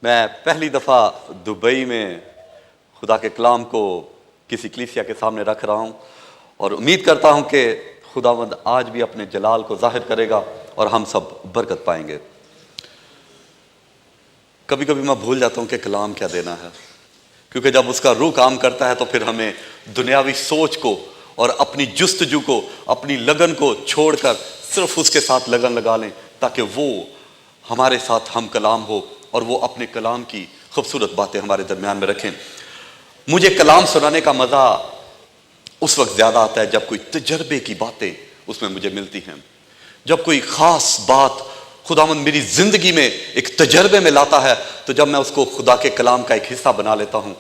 میں پہلی دفعہ دبئی میں خدا کے کلام کو کسی کلیسیا کے سامنے رکھ رہا ہوں اور امید کرتا ہوں کہ خداوند آج بھی اپنے جلال کو ظاہر کرے گا اور ہم سب برکت پائیں گے۔ کبھی کبھی میں بھول جاتا ہوں کہ کلام کیا دینا ہے، کیونکہ جب اس کا روح کام کرتا ہے تو پھر ہمیں دنیاوی سوچ کو اور اپنی جستجو کو، اپنی لگن کو چھوڑ کر صرف اس کے ساتھ لگن لگا لیں تاکہ وہ ہمارے ساتھ ہم کلام ہو اور وہ اپنے کلام کی خوبصورت باتیں ہمارے درمیان میں رکھیں۔ مجھے کلام سنانے کا مزہ اس وقت زیادہ آتا ہے جب کوئی تجربے کی باتیں اس میں مجھے ملتی ہیں، جب کوئی خاص بات خداوند میری زندگی میں ایک تجربے میں لاتا ہے، تو جب میں اس کو خدا کے کلام کا ایک حصہ بنا لیتا ہوں،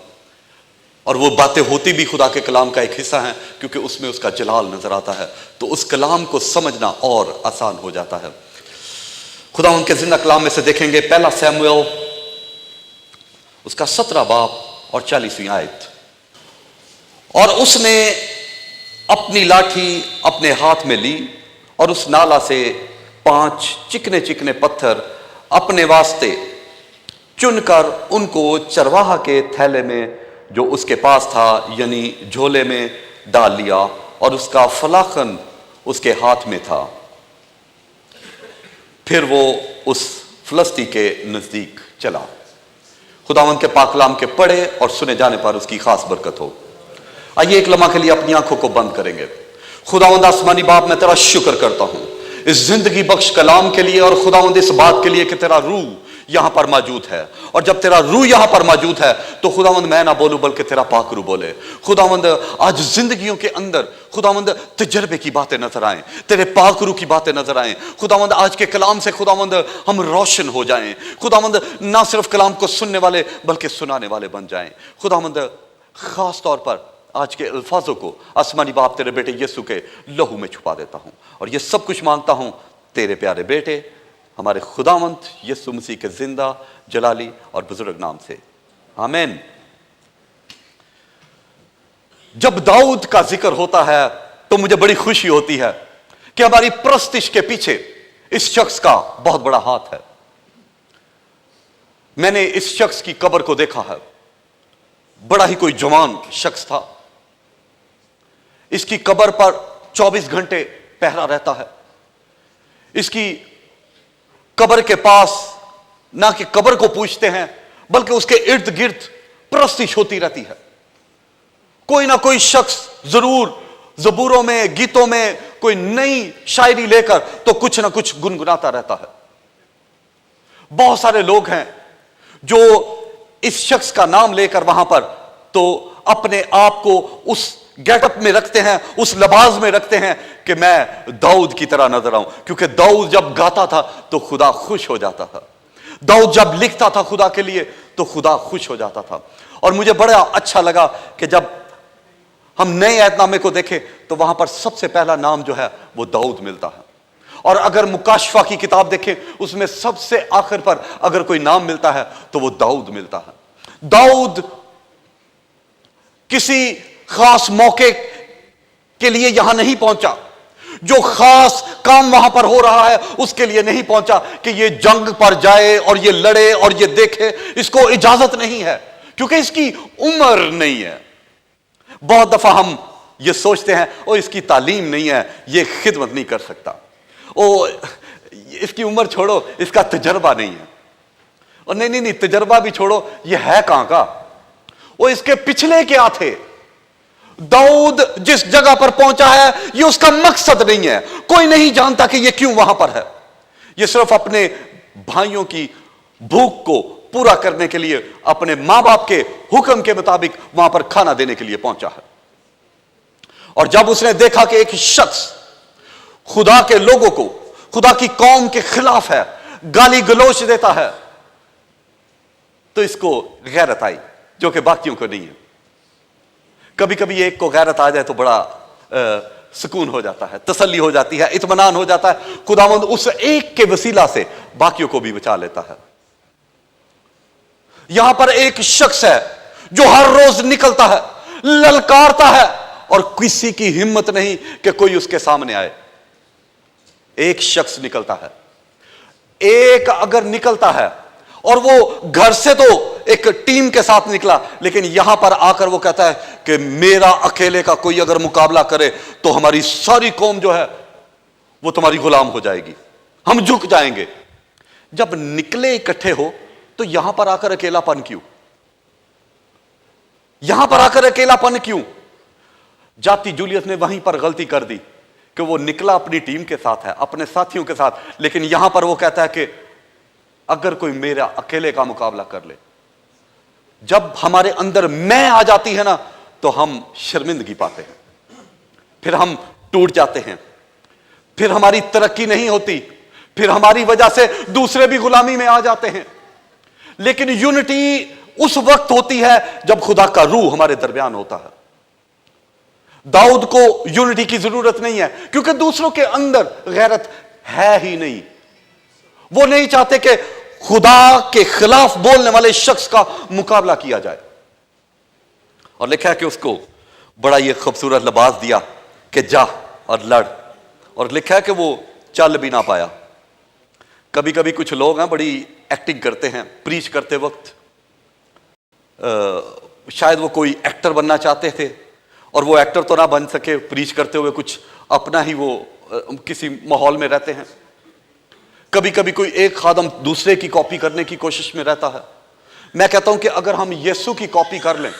اور وہ باتیں ہوتی بھی خدا کے کلام کا ایک حصہ ہیں کیونکہ اس میں اس کا جلال نظر آتا ہے، تو اس کلام کو سمجھنا اور آسان ہو جاتا ہے۔ خداوند کے زندہ کلام میں سے دیکھیں گے پہلا سیموئیل اس کا 17 باب اور 40ویں آیت۔ اور اس نے اپنی لاٹھی اپنے ہاتھ میں لی اور اس نالا سے 5 چکنے چکنے پتھر اپنے واسطے چن کر ان کو چرواہا کے تھیلے میں جو اس کے پاس تھا یعنی جھولے میں ڈال لیا، اور اس کا فلاخن اس کے ہاتھ میں تھا۔ پھر وہ اس فلسطی کے نزدیک چلا۔ خداوند کے پاک کلام کے پڑھے اور سنے جانے پر اس کی خاص برکت ہو۔ آئیے ایک لمحہ کے لیے اپنی آنکھوں کو بند کریں گے۔ خداوند آسمانی باپ، میں تیرا شکر کرتا ہوں اس زندگی بخش کلام کے لیے، اور خداوند اس بات کے لیے کہ تیرا روح یہاں پر موجود ہے، اور جب تیرا روح یہاں پر موجود ہے تو خداوند میں نہ بولوں بلکہ تیرا پاک روح بولے۔ خداوند آج زندگیوں کے اندر خداوند تجربے کی باتیں نظر آئیں، تیرے پاک روح کی باتیں نظر آئیں۔ خداوند آج کے کلام سے خداوند ہم روشن ہو جائیں، خداوند نہ صرف کلام کو سننے والے بلکہ سنانے والے بن جائیں۔ خداوند خاص طور پر آج کے الفاظوں کو آسمانی باپ تیرے بیٹے یسوع کے لہو میں چھپا دیتا ہوں، اور یہ سب کچھ مانگتا ہوں تیرے پیارے بیٹے ہمارے خداوند یسوع مسیح کے زندہ جلالی اور بزرگ نام سے، آمین۔ جب داؤد کا ذکر ہوتا ہے تو مجھے بڑی خوشی ہوتی ہے کہ ہماری پرستش کے پیچھے اس شخص کا بہت بڑا ہاتھ ہے۔ میں نے اس شخص کی قبر کو دیکھا ہے، بڑا ہی کوئی جوان شخص تھا۔ اس کی قبر پر 24 گھنٹے پہرا رہتا ہے۔ اس کی قبر کے پاس نہ کہ قبر کو پوچھتے ہیں بلکہ اس کے ارد گرد پرستش ہوتی رہتی ہے۔ کوئی نہ کوئی شخص ضرور زبوروں میں، گیتوں میں کوئی نئی شاعری لے کر تو کچھ نہ کچھ گنگناتا رہتا ہے۔ بہت سارے لوگ ہیں جو اس شخص کا نام لے کر وہاں پر تو اپنے آپ کو اس گیٹ اپ میں رکھتے ہیں، اس لباس میں رکھتے ہیں کہ میں داؤد کی طرح نظر آؤں، کیونکہ داؤد جب گاتا تھا تو خدا خوش ہو جاتا تھا، داؤد جب لکھتا تھا خدا کے لیے تو خدا خوش ہو جاتا تھا۔ اور مجھے بڑا اچھا لگا کہ جب ہم نئے عہد نامے کو دیکھیں تو وہاں پر سب سے پہلا نام جو ہے وہ داؤد ملتا ہے، اور اگر مکاشفہ کی کتاب دیکھیں اس میں سب سے آخر پر اگر کوئی نام ملتا ہے تو وہ داؤد ملتا ہے۔ داؤد کسی خاص موقع کے لیے یہاں نہیں پہنچا، جو خاص کام وہاں پر ہو رہا ہے اس کے لیے نہیں پہنچا کہ یہ جنگ پر جائے اور یہ لڑے اور یہ دیکھے، اس کو اجازت نہیں ہے کیونکہ اس کی عمر نہیں ہے۔ بہت دفعہ ہم یہ سوچتے ہیں او اس کی تعلیم نہیں ہے، یہ خدمت نہیں کر سکتا، او اس کی عمر چھوڑو، اس کا تجربہ نہیں ہے، اور نہیں تجربہ بھی چھوڑو، یہ ہے کہاں کا، وہ اس کے پچھلے کیا تھے۔ داؤد جس جگہ پر پہنچا ہے یہ اس کا مقصد نہیں ہے، کوئی نہیں جانتا کہ یہ کیوں وہاں پر ہے، یہ صرف اپنے بھائیوں کی بھوک کو پورا کرنے کے لیے اپنے ماں باپ کے حکم کے مطابق وہاں پر کھانا دینے کے لیے پہنچا ہے۔ اور جب اس نے دیکھا کہ ایک شخص خدا کے لوگوں کو، خدا کی قوم کے خلاف ہے، گالی گلوچ دیتا ہے، تو اس کو غیرت آئی جو کہ باقیوں کو نہیں ہے۔ کبھی کبھی ایک کو غیرت آ جائے تو بڑا سکون ہو جاتا ہے، تسلی ہو جاتی ہے، اطمینان ہو جاتا ہے، خداوند اس ایک کے وسیلہ سے باقیوں کو بھی بچا لیتا ہے۔ یہاں پر ایک شخص ہے جو ہر روز نکلتا ہے، للکارتا ہے، اور کسی کی ہمت نہیں کہ کوئی اس کے سامنے آئے۔ ایک شخص نکلتا ہے، ایک اگر نکلتا ہے اور وہ گھر سے تو ایک ٹیم کے ساتھ نکلا, لیکن یہاں پر آ کر وہ کہتا ہے کہ میرا اکیلے کا کوئی اگر مقابلہ کرے تو ہماری ساری قوم جو ہے وہ تمہاری غلام ہو جائے گی, ہم جھک جائیں گے. جب نکلے اکٹھے ہو تو یہاں پر آ کر اکیلا پن کیوں؟ یہاں پر آ کر اکیلا پن کیوں؟ جاتی جولیت نے وہیں پر غلطی کر دی کہ وہ نکلا اپنی ٹیم کے ساتھ ہے, اپنے ساتھیوں کے ساتھ, لیکن یہاں پر وہ کہتا ہے کہ اگر کوئی میرا اکیلے کا مقابلہ کر لے. جب ہمارے اندر میں آ جاتی ہے نا تو ہم شرمندگی پاتے ہیں, پھر ہم ٹوٹ جاتے ہیں, پھر ہماری ترقی نہیں ہوتی, پھر ہماری وجہ سے دوسرے بھی غلامی میں آ جاتے ہیں. لیکن یونٹی اس وقت ہوتی ہے جب خدا کا روح ہمارے درمیان ہوتا ہے. داؤد کو یونٹی کی ضرورت نہیں ہے کیونکہ دوسروں کے اندر غیرت ہے ہی نہیں. وہ نہیں چاہتے کہ خدا کے خلاف بولنے والے شخص کا مقابلہ کیا جائے. اور لکھا ہے کہ اس کو بڑا یہ خوبصورت لباس دیا کہ جا اور لڑ, اور لکھا ہے کہ وہ چل بھی نہ پایا. کبھی کبھی کچھ لوگ ہیں بڑی ایکٹنگ کرتے ہیں پریچ کرتے وقت, شاید وہ کوئی ایکٹر بننا چاہتے تھے اور وہ ایکٹر تو نہ بن سکے, پریچ کرتے ہوئے کچھ اپنا ہی وہ کسی ماحول میں رہتے ہیں. کبھی کبھی کوئی ایک خادم دوسرے کی کاپی کرنے کی کوشش میں رہتا ہے. میں کہتا ہوں کہ اگر ہم یسوع کی کاپی کر لیں,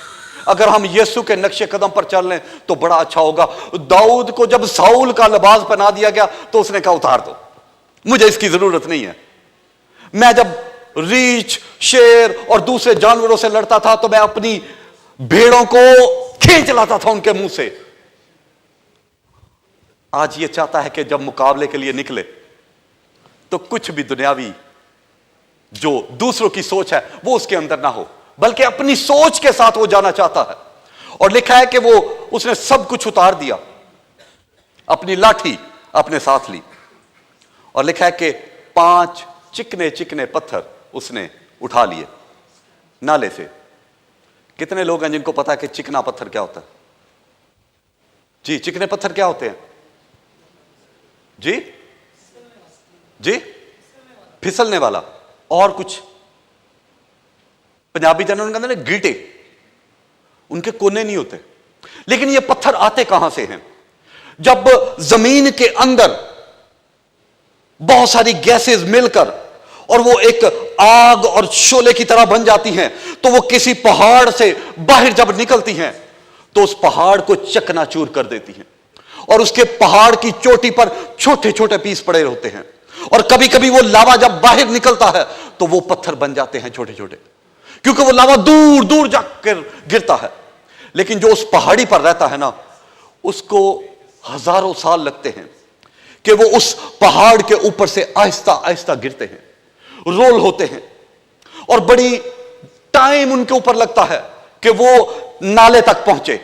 اگر ہم یسوع کے نقش قدم پر چل لیں تو بڑا اچھا ہوگا. داؤد کو جب ساؤل کا لباس پہنا دیا گیا تو اس نے کہا اتار دو, مجھے اس کی ضرورت نہیں ہے. میں جب ریچھ, شیر اور دوسرے جانوروں سے لڑتا تھا تو میں اپنی بھیڑوں کو کھینچ لاتا تھا ان کے منہ سے. آج یہ چاہتا ہے کہ جب مقابلے کے لیے نکلے تو کچھ بھی دنیاوی جو دوسروں کی سوچ ہے وہ اس کے اندر نہ ہو, بلکہ اپنی سوچ کے ساتھ وہ جانا چاہتا ہے. اور لکھا ہے کہ اس نے سب کچھ اتار دیا, اپنی لاٹھی اپنے ساتھ لی, اور لکھا ہے کہ 5 چکنے چکنے پتھر اس نے اٹھا لیے نالے سے. کتنے لوگ ہیں جن کو پتا ہے کہ چکنا پتھر کیا ہوتا ہے؟ جی, چکنے پتھر کیا ہوتے ہیں؟ جی جی پھسلنے والا. اور کچھ پنجابی جنرل کہتے ہیں گیٹے, ان کے کونے نہیں ہوتے. لیکن یہ پتھر آتے کہاں سے ہیں؟ جب زمین کے اندر بہت ساری گیسز مل کر اور وہ ایک آگ اور شعلے کی طرح بن جاتی ہیں تو وہ کسی پہاڑ سے باہر جب نکلتی ہیں تو اس پہاڑ کو چکنا چور کر دیتی ہیں, اور اس کے پہاڑ کی چوٹی پر چھوٹے چھوٹے پیس پڑے ہوتے ہیں. اور کبھی کبھی وہ لاوا جب باہر نکلتا ہے تو وہ پتھر بن جاتے ہیں چھوٹے چھوٹے, کیونکہ وہ لاوا دور دور جا کر گرتا ہے. لیکن جو اس پہاڑی پر رہتا ہے نا, اس کو ہزاروں سال لگتے ہیں کہ وہ اس پہاڑ کے اوپر سے آہستہ آہستہ گرتے ہیں, رول ہوتے ہیں, اور بڑی ٹائم ان کے اوپر لگتا ہے کہ وہ نالے تک پہنچے.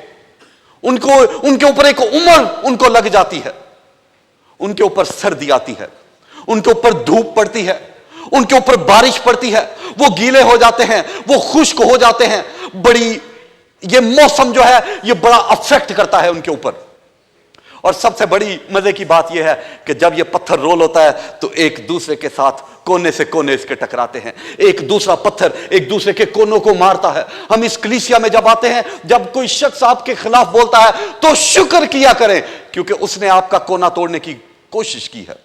ان کے اوپر ایک عمر ان کو لگ جاتی ہے. ان کے اوپر سردی آتی ہے, ان کے اوپر دھوپ پڑتی ہے, ان کے اوپر بارش پڑتی ہے, وہ گیلے ہو جاتے ہیں, وہ خشک ہو جاتے ہیں. بڑی یہ موسم جو ہے یہ بڑا افیکٹ کرتا ہے ان کے اوپر. اور سب سے بڑی مزے کی بات یہ ہے کہ جب یہ پتھر رول ہوتا ہے تو ایک دوسرے کے ساتھ کونے سے کونے اس کے ٹکراتے ہیں, ایک دوسرا پتھر ایک دوسرے کے کونوں کو مارتا ہے. ہم اس کلیسیا میں جب آتے ہیں, جب کوئی شخص آپ کے خلاف بولتا ہے تو شکر کیا کریں, کیونکہ اس نے آپ کا کونا توڑنے کی کوشش کی ہے.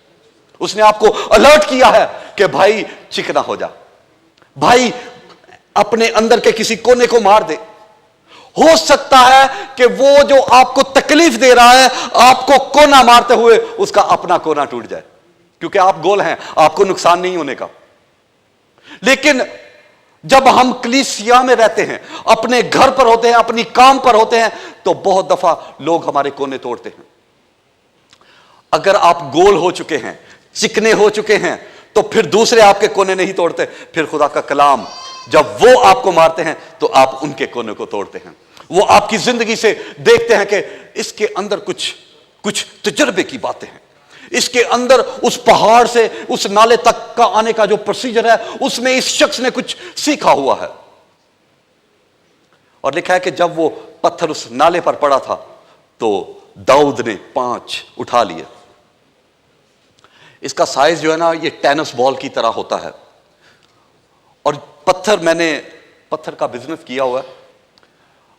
اس نے آپ کو الرٹ کیا ہے کہ بھائی چکنا ہو جا, بھائی اپنے اندر کے کسی کونے کو مار دے. ہو سکتا ہے کہ وہ جو آپ کو تکلیف دے رہا ہے آپ کو کونا مارتے ہوئے اس کا اپنا کونا ٹوٹ جائے, کیونکہ آپ گول ہیں, آپ کو نقصان نہیں ہونے کا. لیکن جب ہم کلیسیا میں رہتے ہیں, اپنے گھر پر ہوتے ہیں, اپنی کام پر ہوتے ہیں, تو بہت دفعہ لوگ ہمارے کونے توڑتے ہیں. اگر آپ گول ہو چکے ہیں, چکنے ہو چکے ہیں, تو پھر دوسرے آپ کے کونے نہیں توڑتے. پھر خدا کا کلام جب وہ آپ کو مارتے ہیں تو آپ ان کے کونے کو توڑتے ہیں. وہ آپ کی زندگی سے دیکھتے ہیں کہ اس کے اندر کچھ تجربے کی باتیں ہیں, اس کے اندر اس پہاڑ سے اس نالے تک کا آنے کا جو پروسیجر ہے اس میں اس شخص نے کچھ سیکھا ہوا ہے. اور لکھا ہے کہ جب وہ پتھر اس نالے پر پڑا تھا تو داؤد نے 5 اٹھا لیے. اس کا سائز جو ہے نا یہ ٹینس بال کی طرح ہوتا ہے, اور میں نے پتھر کا بزنس کیا ہوا ہے.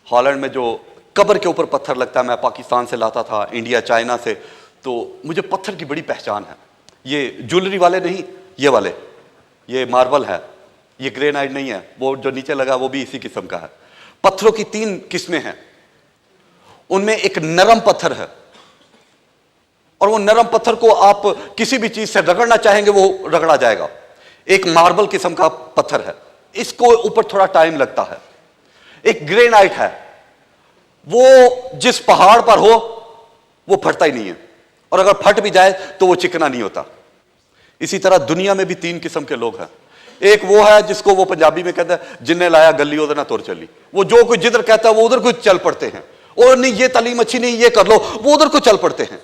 ہالینڈ میں جو قبر کے اوپر پتھر لگتا ہے, میں پاکستان سے لاتا تھا, انڈیا, چائنا سے, تو مجھے پتھر کی بڑی پہچان ہے. یہ جولری والے نہیں, یہ والے, یہ ماربل ہے, یہ گرینائٹ نہیں ہے, وہ جو نیچے لگا وہ بھی اسی قسم کا ہے. پتھروں کی 3 قسمیں ہیں. ان میں ایک نرم پتھر ہے, اور وہ نرم پتھر کو آپ کسی بھی چیز سے رگڑنا چاہیں گے وہ رگڑا جائے گا. ایک ماربل قسم کا پتھر ہے, اس کو اوپر تھوڑا ٹائم لگتا ہے. ایک گرینائٹ ہے, وہ جس پہاڑ پر ہو وہ پھٹتا ہی نہیں ہے, اور اگر پھٹ بھی جائے تو وہ چکنا نہیں ہوتا. اسی طرح دنیا میں بھی 3 قسم کے لوگ ہیں. ایک وہ ہے جس کو وہ پنجابی میں کہتا ہے جن نے لایا گلی ادھر نہ تور چلی. وہ جو کوئی جدھر کہتا ہے وہ ادھر کو چل پڑتے ہیں, اور نہیں یہ تعلیم اچھی نہیں, یہ کر لو, وہ ادھر کو چل پڑتے ہیں.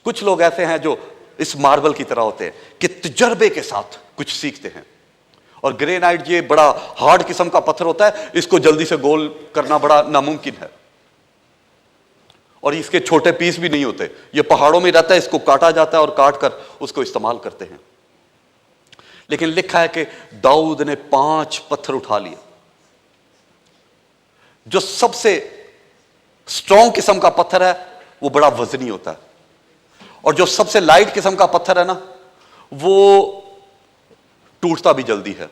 کچھ لوگ ایسے ہیں جو اس ماربل کی طرح ہوتے ہیں کہ تجربے کے ساتھ کچھ سیکھتے ہیں. اور گرینائٹ یہ بڑا ہارڈ قسم کا پتھر ہوتا ہے, اس کو جلدی سے گول کرنا بڑا ناممکن ہے, اور اس کے چھوٹے پیس بھی نہیں ہوتے. یہ پہاڑوں میں رہتا ہے, اس کو کاٹا جاتا ہے اور کاٹ کر اس کو استعمال کرتے ہیں. لیکن لکھا ہے کہ داؤد نے 5 پتھر اٹھا لیے. جو سب سے سٹرونگ قسم کا پتھر ہے وہ بڑا وزنی ہوتا ہے, اور جو سب سے لائٹ قسم کا پتھر ہے نا وہ ٹوٹتا بھی جلدی ہے.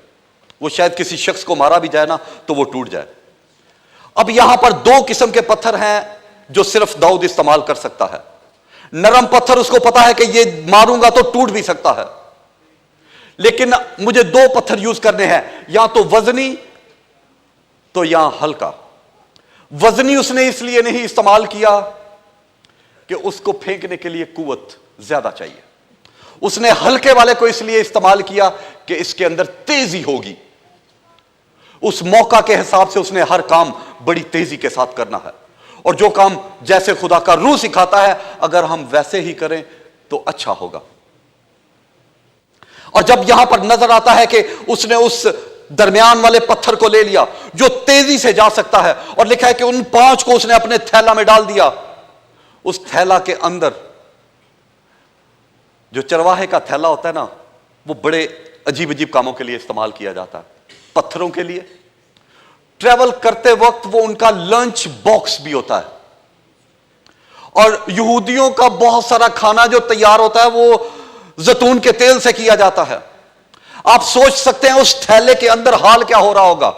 وہ شاید کسی شخص کو مارا بھی جائے نا تو وہ ٹوٹ جائے. اب یہاں پر 2 قسم کے پتھر ہیں جو صرف داؤد استعمال کر سکتا ہے. نرم پتھر اس کو پتا ہے کہ یہ ماروں گا تو ٹوٹ بھی سکتا ہے, لیکن مجھے 2 پتھر یوز کرنے ہیں, یا تو وزنی تو یا ہلکا. وزنی اس نے اس لیے نہیں استعمال کیا کہ اس کو پھینکنے کے لیے قوت زیادہ چاہیے. اس نے ہلکے والے کو اس لیے استعمال کیا کہ اس کے اندر تیزی ہوگی. اس موقع کے حساب سے اس نے ہر کام بڑی تیزی کے ساتھ کرنا ہے, اور جو کام جیسے خدا کا روح سکھاتا ہے اگر ہم ویسے ہی کریں تو اچھا ہوگا. اور جب یہاں پر نظر آتا ہے کہ اس نے اس درمیان والے پتھر کو لے لیا جو تیزی سے جا سکتا ہے, اور لکھا ہے کہ ان 5 کو اس نے اپنے تھیلا میں ڈال دیا. اس تھیلا کے اندر جو چرواہے کا تھیلا ہوتا ہے نا وہ بڑے عجیب عجیب کاموں کے لیے استعمال کیا جاتا ہے. پتھروں کے لیے, ٹریول کرتے وقت وہ ان کا لنچ باکس بھی ہوتا ہے, اور یہودیوں کا بہت سارا کھانا جو تیار ہوتا ہے وہ زیتون کے تیل سے کیا جاتا ہے. آپ سوچ سکتے ہیں اس تھیلے کے اندر حال کیا ہو رہا ہوگا.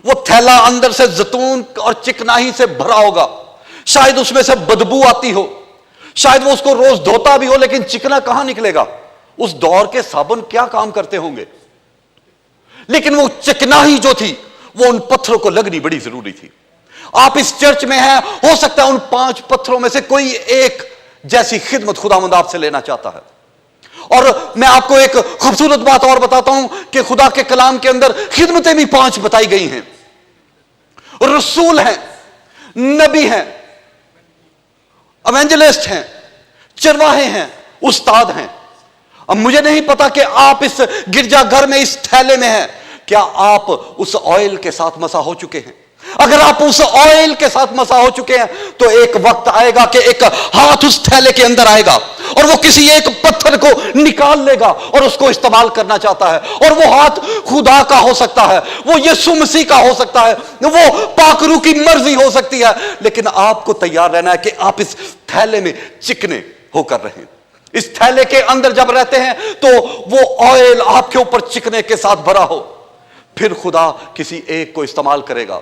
وہ تھیلا اندر سے زیتون اور چکنائی سے بھرا ہوگا, شاید اس میں سے بدبو آتی ہو, شاید وہ اس کو روز دھوتا بھی ہو, لیکن چکنا کہاں نکلے گا. اس دور کے صابن کیا کام کرتے ہوں گے, لیکن وہ چکنائی جو تھی وہ ان پتھروں کو لگنی بڑی ضروری تھی. آپ اس چرچ میں ہیں, ہو سکتا ہے ان 5 پتھروں میں سے کوئی ایک جیسی خدمت خداوند آپ سے لینا چاہتا ہے. اور میں آپ کو ایک خوبصورت بات اور بتاتا ہوں کہ خدا کے کلام کے اندر خدمتیں بھی 5 بتائی گئی ہیں. رسول ہیں, نبی ہیں, ایونجلسٹ ہیں, چرواہے ہیں, استاد ہیں. اب مجھے نہیں پتا کہ آپ اس گرجا گھر میں اس تھیلے میں ہیں, کیا آپ اس آئل کے ساتھ مسا ہو چکے ہیں؟ اگر آپ اس آئل کے ساتھ مسا ہو چکے ہیں تو ایک وقت آئے گا کہ ایک ہاتھ اس تھیلے کے اندر آئے گا, اور وہ کسی ایک پتھر کو نکال لے گا اور اس کو استعمال کرنا چاہتا ہے. اور وہ ہاتھ خدا کا ہو سکتا ہے, وہ یسوع مسیح کا ہو سکتا ہے, وہ پاک روح کی مرضی ہو سکتی ہے, لیکن آپ کو تیار رہنا ہے کہ آپ اس تھیلے میں چکنے ہو کر رہیں. اس تھیلے کے اندر جب رہتے ہیں تو وہ آئل آپ کے اوپر چکنے کے ساتھ بھرا ہو, پھر خدا کسی ایک کو استعمال کرے گا.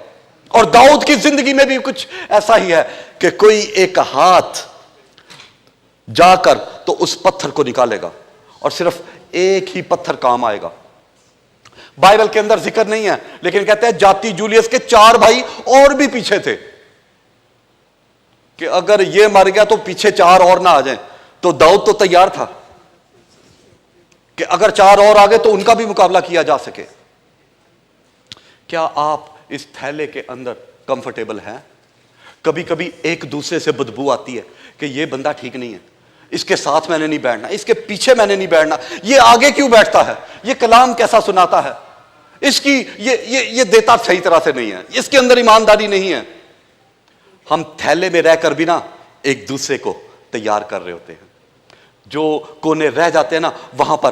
اور داؤد کی زندگی میں بھی کچھ ایسا ہی ہے کہ کوئی ایک ہاتھ جا کر تو اس پتھر کو نکالے گا, اور صرف ایک ہی پتھر کام آئے گا. بائبل کے اندر ذکر نہیں ہے, لیکن کہتے ہیں جاتی جولیس کے 4 بھائی اور بھی پیچھے تھے کہ اگر یہ مر گیا تو پیچھے 4 اور نہ آ جائیں. تو داؤد تو تیار تھا کہ اگر 4 اور آ گئے تو ان کا بھی مقابلہ کیا جا سکے. کیا آپ اس تھیلے کے اندر کمفرٹیبل ہیں؟ کبھی کبھی ایک دوسرے سے بدبو آتی ہے کہ یہ بندہ ٹھیک نہیں ہے, اس کے ساتھ میں نے نہیں بیٹھنا, اس کے پیچھے میں نے نہیں بیٹھنا, یہ آگے کیوں بیٹھتا ہے, یہ کلام کیسا سناتا ہے, اس کی یہ دیتا صحیح طرح سے نہیں ہے, اس کے اندر ایمانداری نہیں ہے. ہم تھیلے میں رہ کر بھی نا ایک دوسرے کو تیار کر رہے ہوتے ہیں. جو کونے رہ جاتے ہیں نا وہاں پر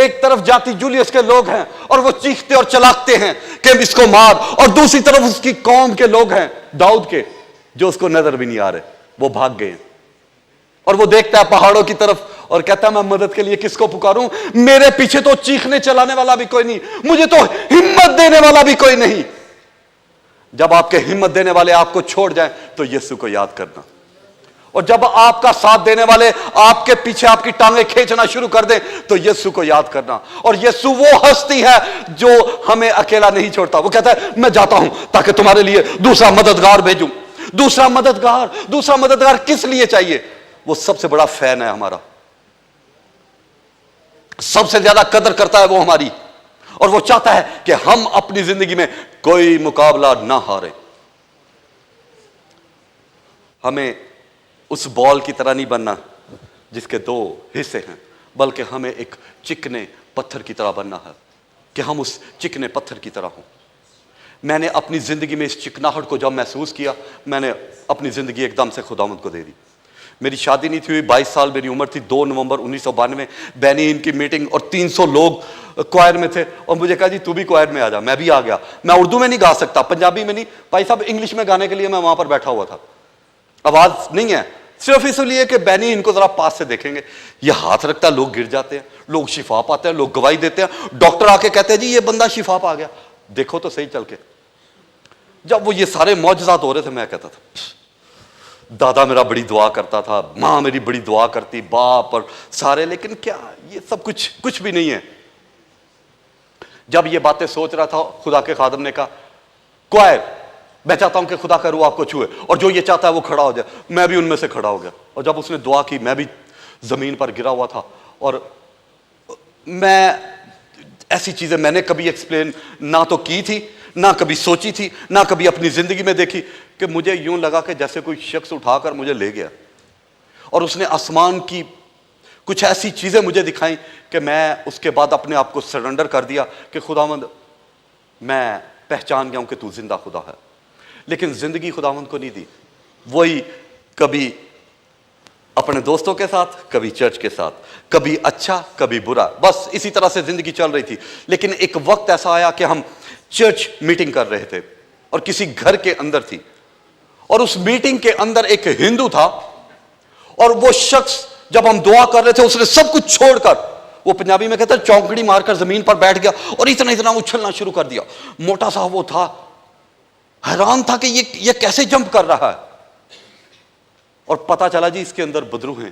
ایک طرف جاتی جولیس کے لوگ ہیں اور وہ چیختے اور چلاکتے ہیں کہ اس کو مار، اور دوسری طرف اس کی قوم کے لوگ ہیں داؤد کے جو اس کو نظر بھی نہیں آ رہے، وہ بھاگ گئے ہیں۔ اور وہ دیکھتا ہے پہاڑوں کی طرف اور کہتا ہے میں مدد کے لیے کس کو پکاروں؟ میرے پیچھے تو چیخنے چلانے والا بھی کوئی نہیں، مجھے تو ہمت دینے والا بھی کوئی نہیں۔ جب آپ کے ہمت دینے والے آپ کو چھوڑ جائیں تو یسوع کو یاد کرنا، اور جب آپ کا ساتھ دینے والے آپ کے پیچھے آپ کی ٹانگیں کھینچنا شروع کر دیں تو یسوع کو یاد کرنا۔ اور یسوع وہ ہستی ہے جو ہمیں اکیلا نہیں چھوڑتا، وہ کہتا ہے میں جاتا ہوں تاکہ تمہارے لیے دوسرا مددگار بھیجوں۔ دوسرا مددگار کس لیے چاہیے؟ وہ سب سے بڑا فین ہے ہمارا، سب سے زیادہ قدر کرتا ہے وہ ہماری، اور وہ چاہتا ہے کہ ہم اپنی زندگی میں کوئی مقابلہ نہ ہاریں۔ ہمیں اس بال کی طرح نہیں بننا جس کے دو حصے ہیں، بلکہ ہمیں ایک چکنے پتھر کی طرح بننا ہے کہ ہم اس چکنے پتھر کی طرح ہوں۔ میں نے اپنی زندگی میں اس چکناہٹ کو جب محسوس کیا، میں نے اپنی زندگی ایک دم سے خداوند کو دے دی۔ میری شادی نہیں تھی ہوئی، 22 سال میری عمر تھی، 2 نومبر 1992 بینی ان کی میٹنگ اور 300 لوگ کوائر میں تھے، اور مجھے کہا جی تو بھی کوائر میں آ جا۔ میں بھی آ گیا۔ میں اردو میں نہیں گا سکتا، پنجابی میں نہیں، بھائی صاحب انگلش میں گانے کے لیے میں وہاں پر بیٹھا ہوا تھا، آواز نہیں ہے، صرف اس لیے کہ بینی ان کو ذرا پاس سے دیکھیں گے، یہ ہاتھ رکھتا ہے، لوگ گر جاتے ہیں، لوگ شفا پاتے ہیں، لوگ گواہی دیتے ہیں، ڈاکٹر آ کے کہتے ہیں جی یہ بندہ شفا پا گیا، دیکھو تو صحیح چل کے۔ جب وہ یہ سارے معجزات ہو رہے تھے میں کہتا تھا دادا میرا بڑی دعا کرتا تھا، ماں میری بڑی دعا کرتی، باپ اور سارے، لیکن کیا یہ سب کچھ بھی نہیں ہے۔ جب یہ باتیں سوچ رہا تھا خدا کے خادم نے کہا کوائر میں چاہتا ہوں کہ خدا کا روح آپ کو چھوئے، اور جو یہ چاہتا ہے وہ کھڑا ہو جائے۔ میں بھی ان میں سے کھڑا ہو گیا، اور جب اس نے دعا کی میں بھی زمین پر گرا ہوا تھا، اور میں ایسی چیزیں میں نے کبھی ایکسپلین نہ تو کی تھی، نہ کبھی سوچی تھی، نہ کبھی اپنی زندگی میں دیکھی، کہ مجھے یوں لگا کہ جیسے کوئی شخص اٹھا کر مجھے لے گیا، اور اس نے آسمان کی کچھ ایسی چیزیں مجھے دکھائیں کہ میں اس کے بعد اپنے آپ کو سرنڈر کر دیا کہ خداوند میں پہچان گیا ہوں کہ تو زندہ خدا ہے۔ لیکن زندگی خداوند کو نہیں دی، وہی کبھی اپنے دوستوں کے ساتھ، کبھی چرچ کے ساتھ، کبھی اچھا کبھی برا، بس اسی طرح سے زندگی چل رہی تھی۔ لیکن ایک وقت ایسا آیا کہ ہم چرچ میٹنگ کر رہے تھے اور کسی گھر کے اندر تھی، اور اس میٹنگ کے اندر ایک ہندو تھا، اور وہ شخص جب ہم دعا کر رہے تھے اس نے سب کچھ چھوڑ کر، وہ پنجابی میں کہتا ہے چونکڑی مار کر زمین پر بیٹھ گیا اور اتنا اچھلنا شروع کر دیا۔ موٹا سا وہ تھا، حیران تھا کہ یہ کیسے جمپ کر رہا ہے، اور پتا چلا جی اس کے اندر بدرو ہیں۔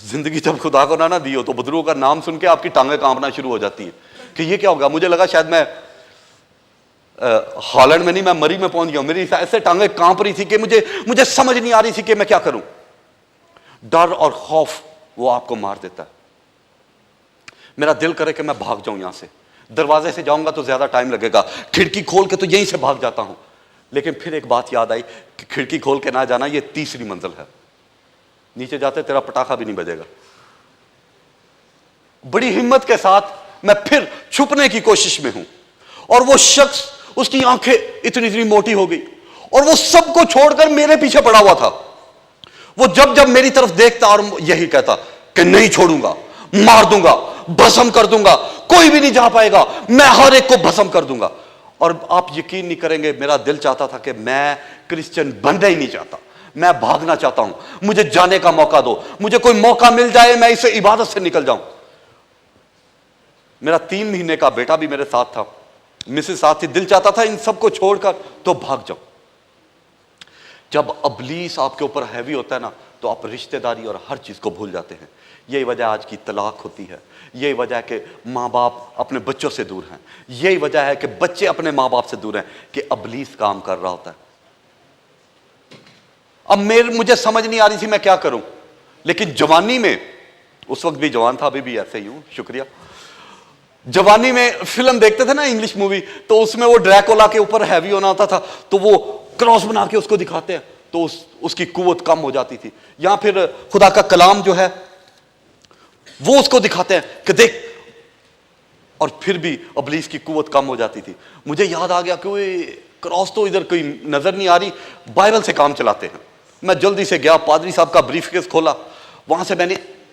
زندگی جب خدا کو نہ دی ہو تو بدرو کا نام سن کے آپ کی ٹانگیں کانپنا شروع ہو جاتی ہیں کہ یہ کیا ہوگا۔ مجھے لگا شاید میں ہالینڈ میں نہیں، میں مری میں پہنچ گیا ہوں۔ میری ایسے ٹانگیں کانپ رہی تھی کہ مجھے سمجھ نہیں آ رہی تھی کہ میں کیا کروں۔ ڈر اور خوف وہ آپ کو مار دیتا ہے۔ میرا دل کرے کہ میں بھاگ جاؤں یہاں سے، دروازے سے جاؤں گا تو زیادہ ٹائم لگے گا، کھڑکی کھول کے تو یہیں سے بھاگ جاتا ہوں۔ لیکن پھر ایک بات یاد آئی کہ کھڑکی کھول کے نہ جانا، یہ 3ری منزل ہے، نیچے جاتے تیرا پٹاخہ بھی نہیں بجے گا۔ بڑی ہمت کے ساتھ میں پھر چھپنے کی کوشش میں ہوں، اور وہ شخص اس کی آنکھیں اتنی موٹی ہو گئی، اور وہ سب کو چھوڑ کر میرے پیچھے پڑا ہوا تھا۔ وہ جب میری طرف دیکھتا اور یہی کہتا کہ نہیں چھوڑوں گا، مار دوں گا، بھسم کر دوں گا، کوئی بھی نہیں جا پائے گا، میں ہر ایک کو بھسم کر دوں گا۔ اور آپ یقین نہیں کریں گے، میرا دل چاہتا تھا کہ میں کرسچن بننا ہی نہیں چاہتا، میں بھاگنا چاہتا ہوں، مجھے جانے کا موقع دو، مجھے کوئی موقع مل جائے میں اسے عبادت سے نکل جاؤں۔ میرا 3 مہینے کا بیٹا بھی میرے ساتھ تھا، مسز ساتھ تھی، دل چاہتا تھا ان سب کو چھوڑ کر تو بھاگ جاؤں۔ جب ابلیس آپ کے اوپر ہیوی ہوتا ہے نا تو آپ رشتہ داری اور ہر چیز کو بھول جاتے ہیں۔ یہی وجہ آج کی طلاق ہوتی ہے، یہی وجہ ہے کہ ماں باپ اپنے بچوں سے دور ہیں، یہی وجہ ہے کہ بچے اپنے ماں باپ سے دور ہیں، کہ ابلیس کام کر رہا ہوتا ہے۔ اب مجھے سمجھ نہیں آ رہی تھی میں کیا کروں، لیکن جوانی میں، اس وقت بھی جوان تھا، ابھی بھی ایسے ہی ہوں، شکریہ۔ جوانی میں فلم دیکھتے تھے نا انگلش مووی، تو اس میں وہ ڈریکولا کے اوپر ہیوی ہونا ہوتا تھا تو وہ کراس بنا کے اس کو دکھاتے ہیں تو اس کی قوت کم ہو جاتی تھی، یا پھر خدا کا کلام جو ہے وہ اس کو دکھاتے ہیں کہ دیکھ، اور پھر بھی ابلیس کی قوت کم ہو جاتی تھی۔ مجھے یاد آ گیا کہ کراس تو ادھر کوئی نظر نہیں آ رہی، بائبل سے کام چلاتے ہیں۔ میں جلدی سے گیا، پادری صاحب کا بریف کیس کھولا، وہاں سے میں نے